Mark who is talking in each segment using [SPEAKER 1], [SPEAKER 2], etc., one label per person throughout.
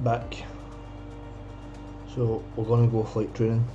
[SPEAKER 1] back. So we're going to go flight training.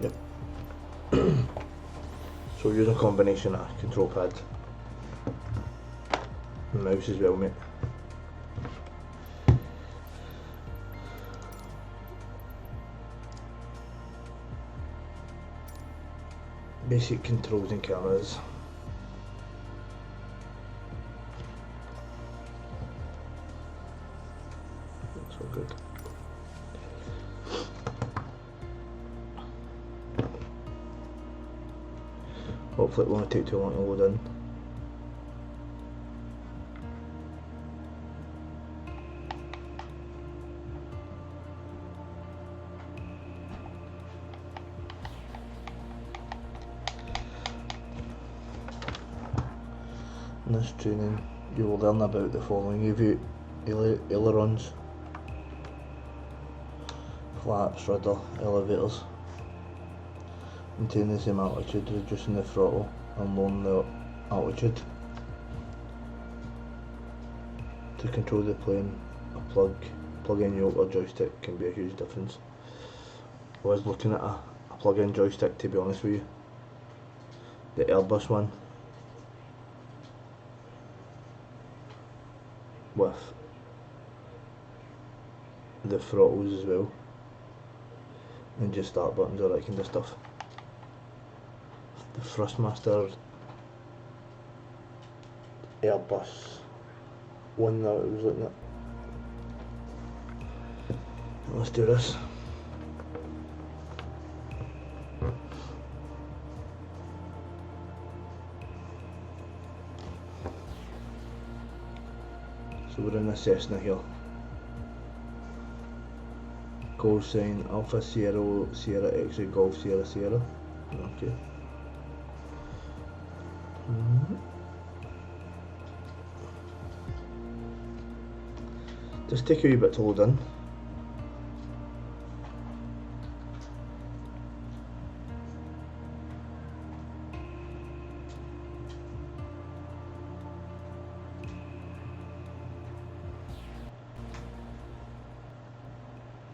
[SPEAKER 1] Yep. So we're using a combination of control pad and mouse as well, mate. Basic controls and cameras. Looks all good. Hopefully it won't take too long to load in. In this training you will learn about the following: review ailerons, flaps, rudder, elevators, maintain the same altitude, reducing the throttle and lowering the altitude. To control the plane, a plug-in yoke or joystick can be a huge difference. I was looking at a plug-in joystick, to be honest with you. The Airbus one, with the throttles as well, and just start buttons, all that kind of stuff. The Thrustmaster Airbus one that I was looking at. Let's do this. So we're in a Cessna here. Call sign Alpha Sierra Sierra X-ray Golf Sierra Sierra. Okay. Just take a wee bit to load in.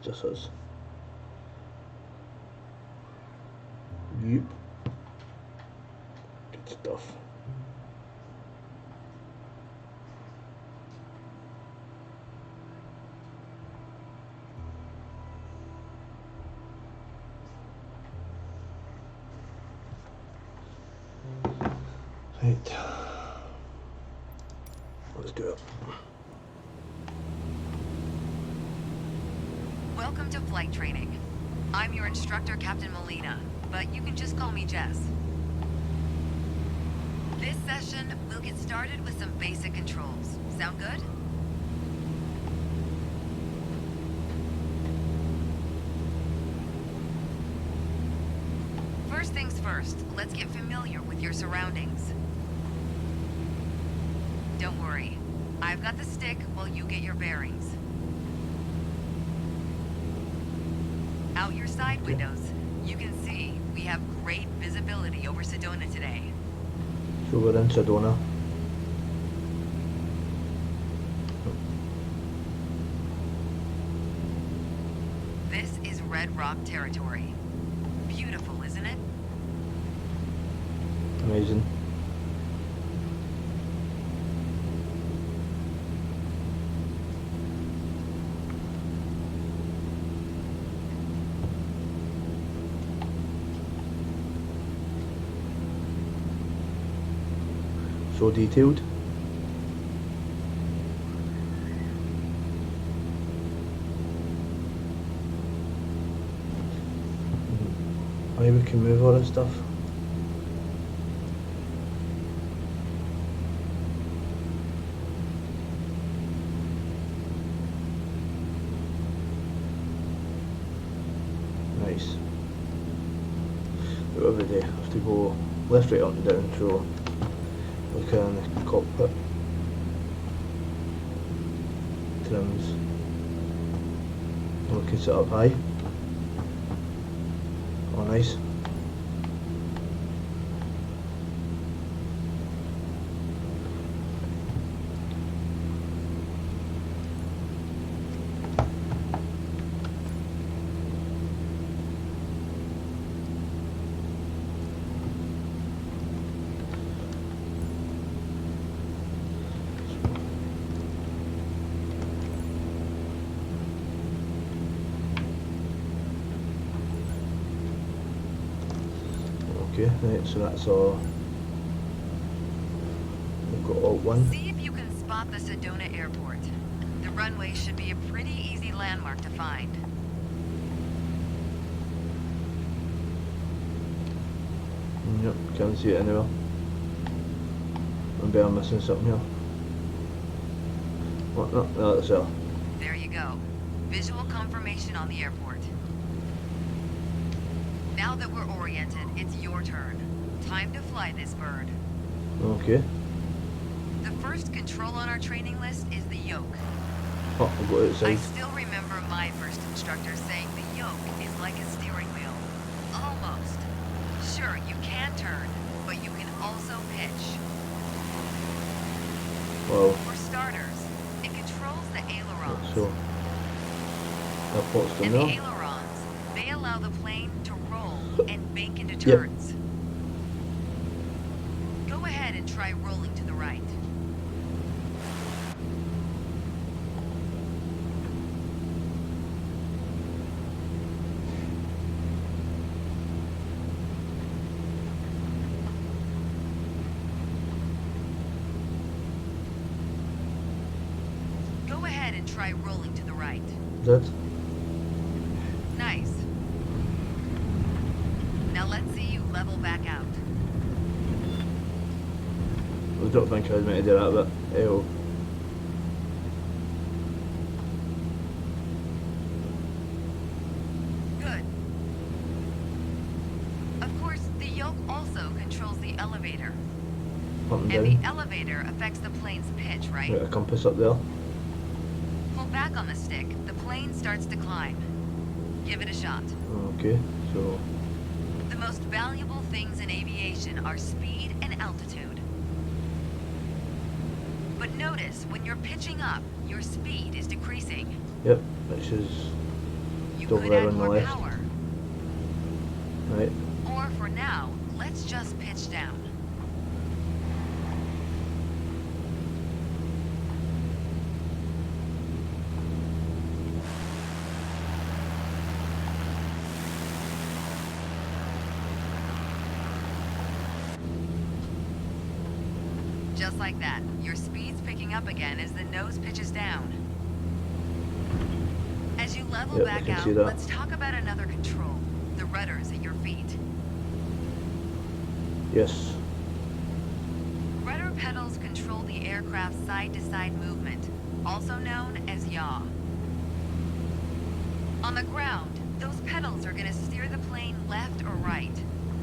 [SPEAKER 1] Just us. Yep. Good stuff. Right. Let's do it.
[SPEAKER 2] Welcome to flight training. I'm your instructor, Captain Molina, but you can just call me Jess. This session, we'll get started with some basic controls. Sound good? First things first, let's get familiar with your surroundings. Don't worry, I've got the stick while you get your bearings. Out your side windows, you can see we have great visibility over Sedona today.
[SPEAKER 1] So we're in Sedona.
[SPEAKER 2] This is Red Rock territory. Beautiful, isn't it?
[SPEAKER 1] Amazing. So detailed. Maybe we can move all this stuff. Nice. Whatever they have to go left, right, up and down, so look in the cockpit. Trims. We can set up high. Oh, nice. Okay, right, so that's all. We've got alt 1.
[SPEAKER 2] See if you can spot the Sedona airport. The runway should be a pretty easy landmark to find.
[SPEAKER 1] Yep, can't see it anywhere. Maybe I'm missing something here. What? No, that's there.
[SPEAKER 2] There you go. Visual confirmation on the airport. Now that we're oriented, it's your turn. Time to fly this bird.
[SPEAKER 1] Okay.
[SPEAKER 2] The first control on our training list is the yoke.
[SPEAKER 1] Oh, I'll go
[SPEAKER 2] I
[SPEAKER 1] outside.
[SPEAKER 2] still remember my first instructor saying the yoke is like a steering wheel. Almost. Sure, you can turn, but you can also pitch.
[SPEAKER 1] Well,
[SPEAKER 2] For starters, it controls the ailerons.
[SPEAKER 1] so airport's down
[SPEAKER 2] And the
[SPEAKER 1] there.
[SPEAKER 2] ailerons, they allow the plane to roll and bank into
[SPEAKER 1] Yep.
[SPEAKER 2] turns. Go ahead and try rolling to the right. Go ahead and try rolling to the right.
[SPEAKER 1] Did?
[SPEAKER 2] Nice. Now let's see you level back out.
[SPEAKER 1] I don't think I was meant to do that, but hey oh.
[SPEAKER 2] Good. Of course, the yoke also controls the elevator.
[SPEAKER 1] Up and
[SPEAKER 2] And the
[SPEAKER 1] down.
[SPEAKER 2] elevator affects the plane's pitch, right?
[SPEAKER 1] Got a compass up there.
[SPEAKER 2] Pull back on the stick, the plane starts to climb. Give it a shot.
[SPEAKER 1] Okay, so
[SPEAKER 2] The most valuable things in aviation are speed and altitude. But notice, when you're pitching up, your speed is decreasing.
[SPEAKER 1] yep, which is
[SPEAKER 2] You
[SPEAKER 1] Over
[SPEAKER 2] could
[SPEAKER 1] there
[SPEAKER 2] add
[SPEAKER 1] on the
[SPEAKER 2] more
[SPEAKER 1] left.
[SPEAKER 2] power.
[SPEAKER 1] right.
[SPEAKER 2] Or for now, let's just pitch down. Just like that, your speed's picking up again as the nose pitches down. As you level
[SPEAKER 1] Yep, I
[SPEAKER 2] back
[SPEAKER 1] can
[SPEAKER 2] out,
[SPEAKER 1] see that.
[SPEAKER 2] let's talk about another control, the rudders at your feet.
[SPEAKER 1] Yes.
[SPEAKER 2] Rudder pedals control the aircraft's side-to-side movement, also known as yaw. On the ground, those pedals are going to steer the plane left or right.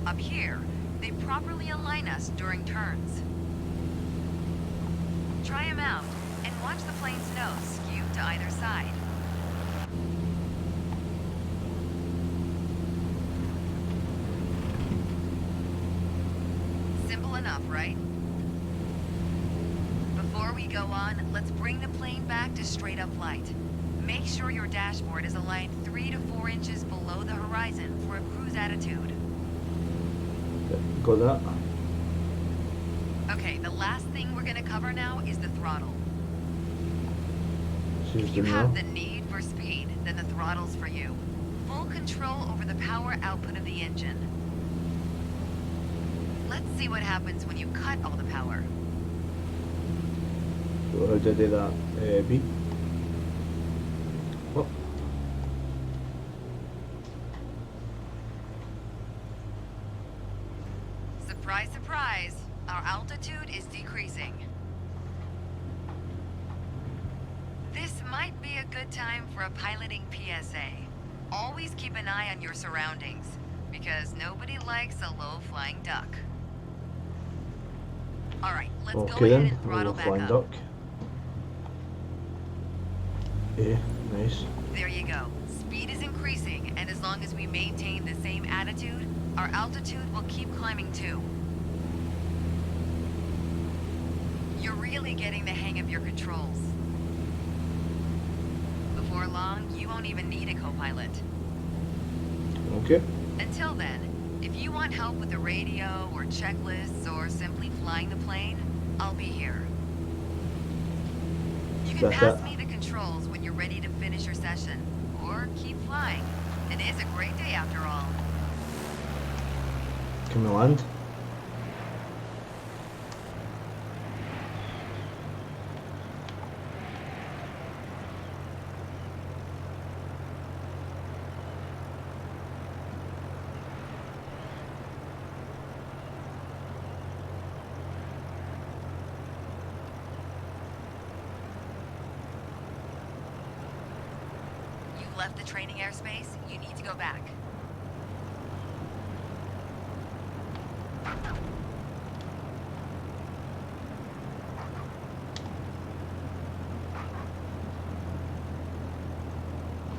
[SPEAKER 2] Up here, they properly align us during turns. Try them out, and watch the plane's nose skew to either side. Simple enough, right? Before we go on, let's bring the plane back to straight-up flight. Make sure your dashboard is aligned 3 to 4 inches below the horizon for a cruise attitude.
[SPEAKER 1] Yep, got that.
[SPEAKER 2] Okay, the last thing we're gonna cover now is the throttle.
[SPEAKER 1] She's
[SPEAKER 2] If you
[SPEAKER 1] doing
[SPEAKER 2] have
[SPEAKER 1] that.
[SPEAKER 2] the need for speed, then the throttle's for you. Full control over the power output of the engine. Let's see what happens when you cut all the power.
[SPEAKER 1] So how did I do that? B. Oh,
[SPEAKER 2] Surprise, surprise, our altitude is decreasing. This might be a good time for a piloting PSA. Always keep an eye on your surroundings, because nobody likes a low-flying duck. Alright, let's go
[SPEAKER 1] okay
[SPEAKER 2] ahead
[SPEAKER 1] then.
[SPEAKER 2] and throttle
[SPEAKER 1] We'll
[SPEAKER 2] back
[SPEAKER 1] flying
[SPEAKER 2] up.
[SPEAKER 1] duck. Yeah, nice.
[SPEAKER 2] There you go. Speed is increasing, and as long as we maintain the same attitude, our altitude will keep climbing too. You're really getting the hang of your controls. Before long, you won't even need a co-pilot.
[SPEAKER 1] Okay.
[SPEAKER 2] Until then, if you want help with the radio or checklists or simply flying the plane, I'll be here. You can
[SPEAKER 1] That's
[SPEAKER 2] pass
[SPEAKER 1] it.
[SPEAKER 2] me the controls when you're ready to finish your session, or keep flying. It is a great day after all.
[SPEAKER 1] Can we land?
[SPEAKER 2] You left the training airspace. You need to go back.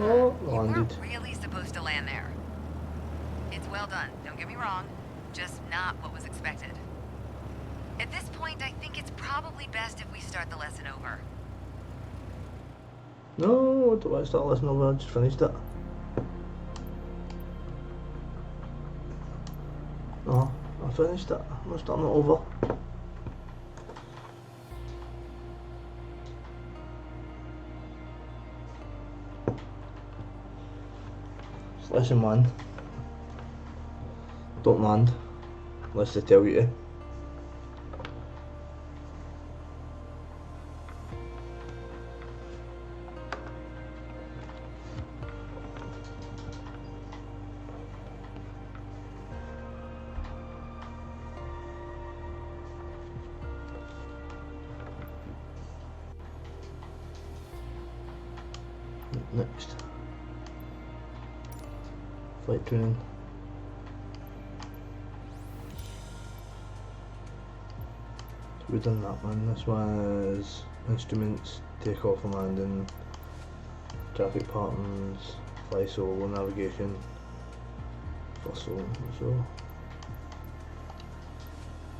[SPEAKER 1] Oh,
[SPEAKER 2] You
[SPEAKER 1] landed.
[SPEAKER 2] weren't really supposed to land there. It's well done, don't get me wrong. Just not what was expected. At this point, I think it's probably best if we start the lesson over.
[SPEAKER 1] No, I don't want to start listening over, I just finished it. No, I finished it. I'm not starting it over. It's lesson 1. Don't land unless they tell you to. Next. Flight training. So we've done that one. This one is instruments, takeoff and landing, traffic patterns, fly solo, navigation, fossil. So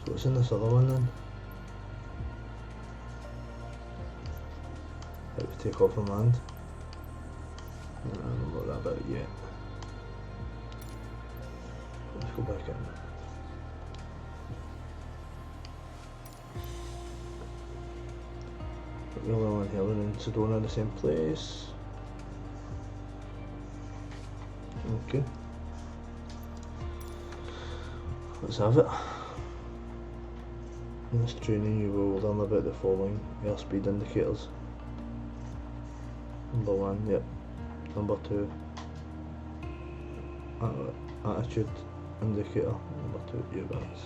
[SPEAKER 1] what's in this other one then? How to take off and land. I don't know that bit yet. Let's go back in. But we only want Helen and Sedona in the same place. Okay. Let's have it. In this training you will learn about the following airspeed indicators. Number 1, yep. Number 2, attitude indicator. Number 2, yeah, that's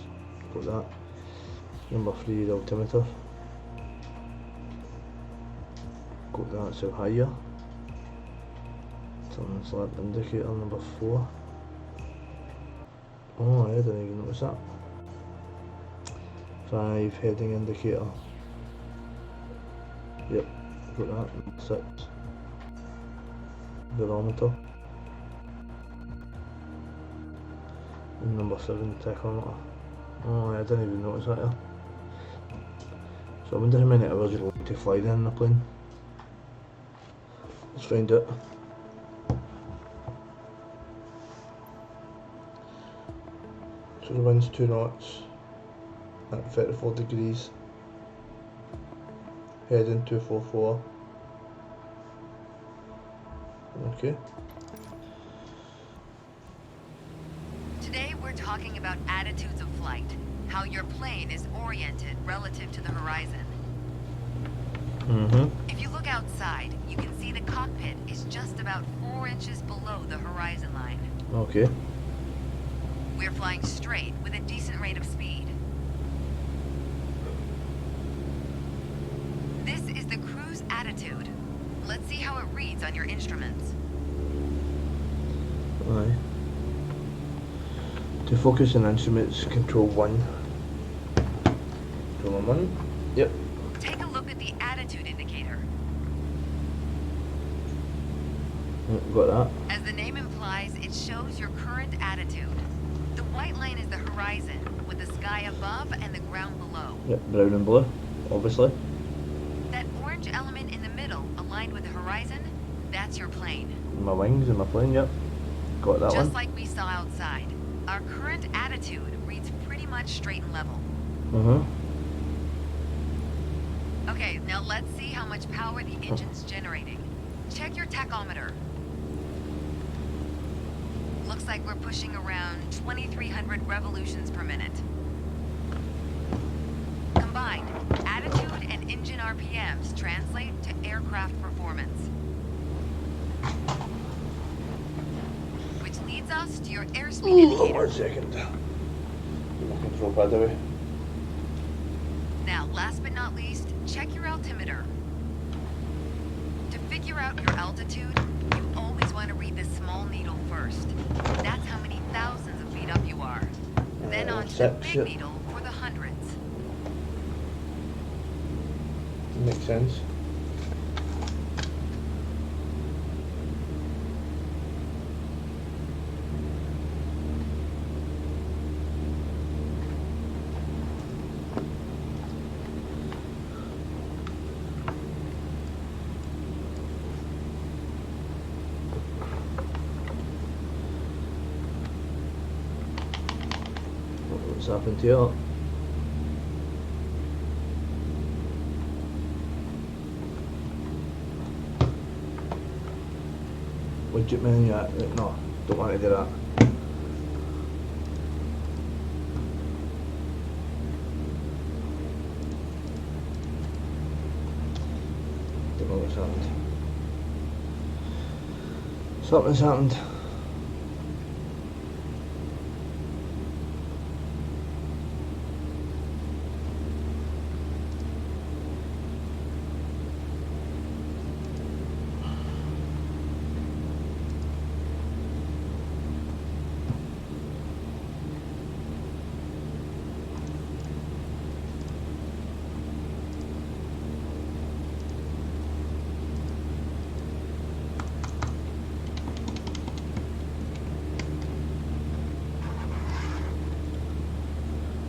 [SPEAKER 1] got that. Number 3, the altimeter. Got that, so higher. Turn slab indicator, number 4. Oh, I didn't even notice that. 5, heading indicator. Yep, got that. Number 6. Barometer, and number 7, tachometer. Oh, I didn't even notice that here. So I wonder how many hours you're going to fly then in the plane. Let's find out. So the wind's 2 knots at 34 degrees. Heading 244. Okay.
[SPEAKER 2] Today we're talking about attitudes of flight, how your plane is oriented relative to the horizon. If you look outside, you can see the cockpit is just about 4 inches below the horizon line.
[SPEAKER 1] Okay.
[SPEAKER 2] We're flying straight with a decent rate of speed. This is the cruise attitude. Let's see how it reads on your instruments.
[SPEAKER 1] Aye. To focus on instruments, control 1. Control 1. Yep.
[SPEAKER 2] Take a look at the attitude indicator.
[SPEAKER 1] Got that.
[SPEAKER 2] As the name implies, it shows your current attitude. The white line is the horizon, with the sky above and the ground below.
[SPEAKER 1] Yep, brown and blue, obviously.
[SPEAKER 2] That orange element in the middle, aligned with the horizon, that's your plane.
[SPEAKER 1] My wings and my plane, yep. Got that
[SPEAKER 2] Just
[SPEAKER 1] one.
[SPEAKER 2] like we saw outside, our current attitude reads pretty much straight and level. Okay, now let's see how much power the engine's generating. Check your tachometer. Looks like we're pushing around 2,300 revolutions per minute. Combined, attitude and engine RPMs translate to aircraft performance. Which leads us to your airspeed indicator.
[SPEAKER 1] 1 second. Get my control pad away.
[SPEAKER 2] Now, last but not least, check your altimeter. To figure out your altitude, you always want to read the small needle first. That's how many thousands of feet up you are. Then on to the big needle for the hundreds.
[SPEAKER 1] Makes sense. What's happened to you? Widget menu, no, don't want to do that. Don't know what's happened. Something's happened.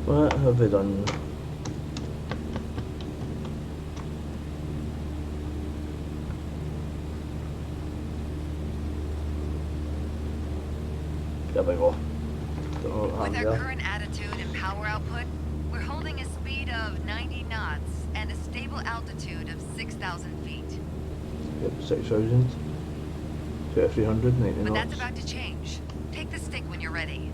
[SPEAKER 1] What have we done? There we go. Don't know what
[SPEAKER 2] With
[SPEAKER 1] happened
[SPEAKER 2] our
[SPEAKER 1] there.
[SPEAKER 2] current attitude and power output, we're holding a speed of 90 knots and a stable altitude of 6,000 feet.
[SPEAKER 1] Yep, 6,000. 2,300, 90
[SPEAKER 2] But
[SPEAKER 1] knots.
[SPEAKER 2] that's about to change. Take the stick when you're ready.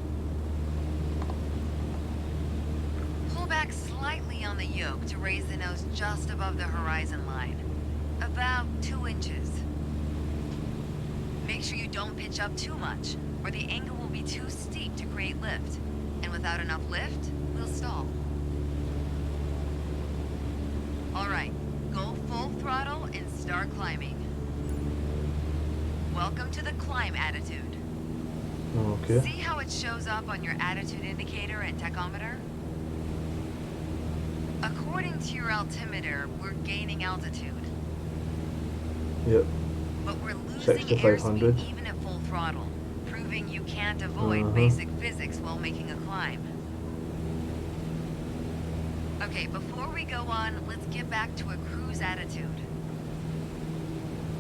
[SPEAKER 2] Pull back slightly on the yoke to raise the nose just above the horizon line. About 2 inches. Make sure you don't pitch up too much, or the angle will be too steep to create lift. And without enough lift, we'll stall. Alright, go full throttle and start climbing. Welcome to the climb attitude.
[SPEAKER 1] Okay.
[SPEAKER 2] See how it shows up on your attitude indicator and tachometer? According to your altimeter, we're gaining altitude.
[SPEAKER 1] Yep.
[SPEAKER 2] But we're losing
[SPEAKER 1] 6,500.
[SPEAKER 2] airspeed even at full throttle, proving you can't avoid
[SPEAKER 1] Uh-huh.
[SPEAKER 2] basic physics while making a climb. Okay, before we go on, let's get back to a cruise attitude.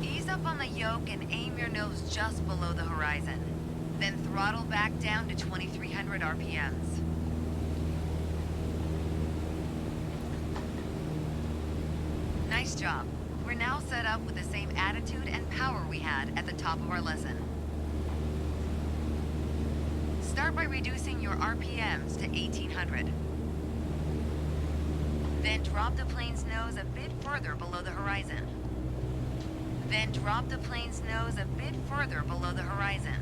[SPEAKER 2] Ease up on the yoke and aim your nose just below the horizon. Then throttle back down to 2,300 RPMs. Nice job. We're now set up with the same attitude and power we had at the top of our lesson. Start by reducing your RPMs to 1,800. Then drop the plane's nose a bit further below the horizon. Then drop the plane's nose a bit further below the horizon.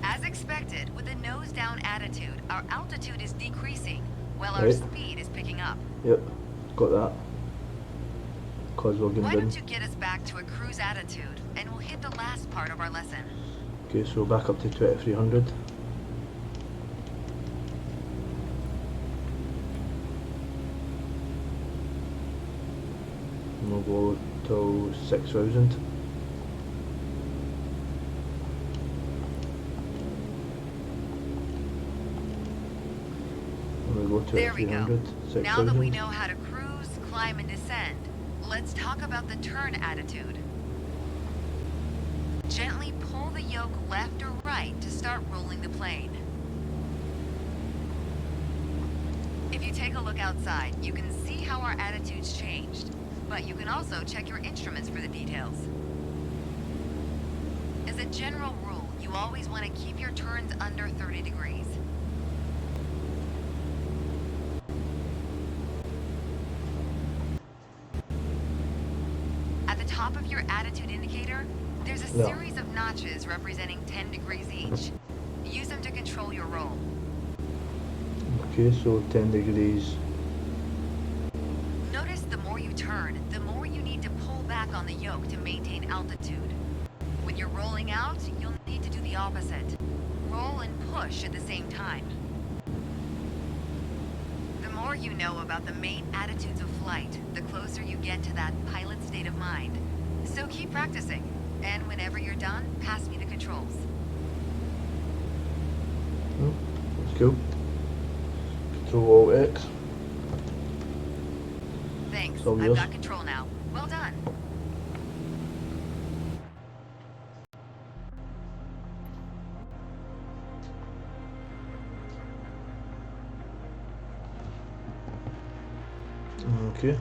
[SPEAKER 2] As expected, with a nose-down attitude, our altitude is decreasing, while our
[SPEAKER 1] Right.
[SPEAKER 2] speed is picking up.
[SPEAKER 1] Yep, got that. Cause we're
[SPEAKER 2] Why
[SPEAKER 1] going
[SPEAKER 2] don't
[SPEAKER 1] down.
[SPEAKER 2] you get us back to a cruise attitude, and we'll hit the last part of our lesson.
[SPEAKER 1] Okay, so back up to 2,300. And we'll go till 6,000. And we go to
[SPEAKER 2] There we go.
[SPEAKER 1] 300,
[SPEAKER 2] Now that we
[SPEAKER 1] 6,000.
[SPEAKER 2] know how to cruise, climb, and descend, let's talk about the turn attitude. Gently pull the yoke left or right to start rolling the plane. If you take a look outside, you can see how our attitudes changed. But you can also check your instruments for the details. As a general rule, you always want to keep your turns under 30 degrees. At the top of your attitude indicator, there's a
[SPEAKER 1] Yeah.
[SPEAKER 2] series of notches representing 10 degrees each. Use them to control your roll.
[SPEAKER 1] Okay, so 10 degrees.
[SPEAKER 2] Notice the more you turn, the more you need to pull back on the yoke to maintain altitude. When you're rolling out, you'll need to do the opposite. Roll and push at the same time. The more you know about the main attitudes of flight, the closer you get to that pilot state of mind. So keep practicing, and whenever you're done, pass me the controls.
[SPEAKER 1] Oh, that's cool. Control Alt X.
[SPEAKER 2] Thanks,
[SPEAKER 1] So
[SPEAKER 2] I've
[SPEAKER 1] yours.
[SPEAKER 2] got control now. Well done.
[SPEAKER 1] Okay.